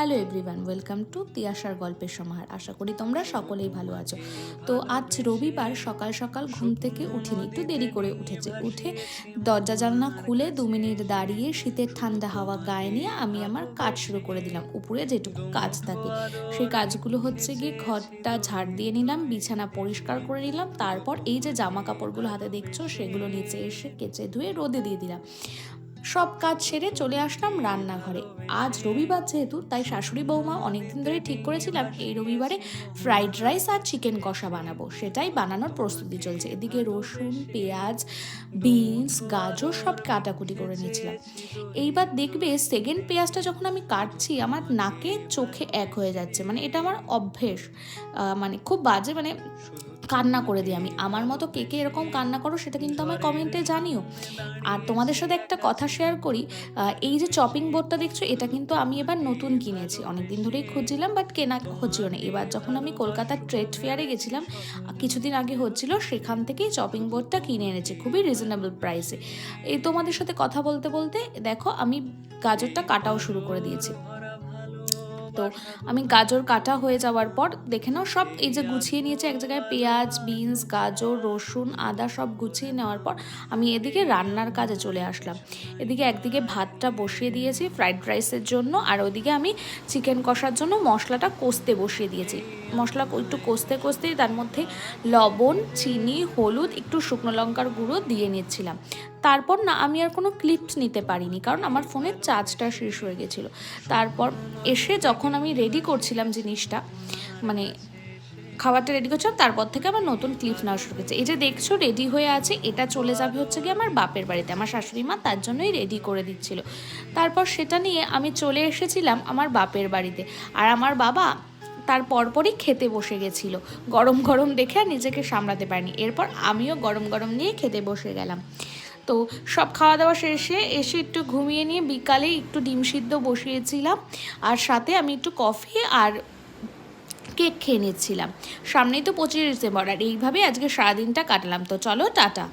Hello everyone, welcome to তিয়াশার গল্পের সমাহার। আশা করি তোমরা সকলেই ভালো আছো। তো আজ রবিবার সকাল সকাল ঘুম থেকে উঠিনি, একটু দেরি করে উঠে দরজা জানলা খুলে 2 মিনিট দাঁড়িয়ে শীতের ঠান্ডা হাওয়া গায়ে নিয়ে আমি আমার কাজ শুরু করে দিলাম। উপরে যেটুকু কাজ থাকে সেই কাজগুলো হচ্ছে গিয়ে ঘরটা ঝাড় দিয়ে নিলাম, বিছানা পরিষ্কার করে নিলাম, তারপর এই যে জামা কাপড়গুলো হাতে দেখছো সেগুলো নিচে এসে কেচে ধুয়ে রোদে দিয়ে দিলাম। সব কাজ সেরে চলে আসলাম রান্নাঘরে। আজ রবিবার যেহেতু, তাই শাশুড়ি বৌমা অনেকদিন ধরে ঠিক করেছিলাম এই রবিবারে ফ্রাইড রাইস আর চিকেন কষা বানাবো, সেটাই বানানোর প্রস্তুতি চলছে। এদিকে রসুন, পেঁয়াজ, বিনস, গাজর সব কাটাকুটি করে নিয়েছিলাম। এইবার দেখবে সেকেন্ড পেঁয়াজটা যখন আমি কাটছি আমার নাকে চোখে এক হয়ে যাচ্ছে, মানে এটা আমার অভ্যেস, মানে খুব বাজে, মানে কান্না করে দিই আমি। আমার মতো কে কে এরকম কান্না করো সেটা কিন্তু আমায় কমেন্টে জানিও। আর তোমাদের সাথে একটা কথা শেয়ার করি, এই যে চপিং বোর্ডটা দেখছো এটা কিন্তু আমি এবার নতুন কিনেছি, অনেকদিন ধরেই খুঁজছিলাম বাট কেনা হচ্ছিল না। এবার যখন আমি কলকাতার ট্রেড ফেয়ারে গেছিলাম কিছুদিন আগে হচ্ছিল, সেখান থেকেই চপিং বোর্ডটা কিনে এনেছি খুবই রিজনেবল প্রাইসে। এই তোমাদের সাথে কথা বলতে বলতে দেখো আমি গাজরটা কাটাও শুরু করে দিয়েছি। তো আমি গাজর কাটা হয়ে যাওয়ার পর দেখে নাও সব এই যে গুছিয়ে নিয়েছি এক জায়গায়, পেঁয়াজ, বিনস, গাজর, রসুন, আদা সব গুছিয়ে নেওয়ার পর আমি এদিকে রান্নার কাজে চলে আসলাম। এদিকে একদিকে ভাতটা বসিয়ে দিয়েছি ফ্রাইড রাইসের জন্য, আর ওইদিকে আমি চিকেন কষার জন্য মশলাটা কষতে বসিয়ে দিয়েছি। মশলা একটু কষতে কষতেই তার মধ্যে লবণ, চিনি, হলুদ, একটু শুকনো লঙ্কার গুঁড়ো দিয়ে নিচ্ছিলাম। তারপর না আমি আর কোনো ক্লিপস নিতে পারিনি, কারণ আমার ফোনের চার্জটা শেষ হয়ে গেছিলো। তারপর এসে যখন আমি রেডি করছিলাম জিনিসটা, মানে খাবারটা রেডি করছিলাম, তারপর থেকে আমার নতুন ক্লিপস নেওয়া শুরু করেছে। এই যে দেখছো রেডি হয়ে আছে, এটা চলে যাবে হচ্ছে গিয়ে আমার বাপের বাড়িতে, আমার শাশুড়ি মা তার জন্যই রেডি করে দিচ্ছিল। তারপর সেটা নিয়ে আমি চলে এসেছিলাম আমার বাপের বাড়িতে, আর আমার বাবা তার পরপরই খেতে বসে গেছিলো। গরম গরম দেখে আর নিজেকে সামলাতে পারিনি, এরপর আমিও গরম গরম নিয়ে খেতে বসে গেলাম। তো সব খাওয়া দাওয়া শেষে এসে একটু ঘুমিয়ে নিয়ে বিকালে একটু ডিম সিদ্ধ বসিয়েছিলাম, আর সাথে আমি একটু কফি আর কেক খেয়ে নিচ্ছিলাম। সামনেই তো 25 ডিসেম্বর, আর এইভাবে আজকে সারাদিনটা কাটালাম। তো চলো টাটা।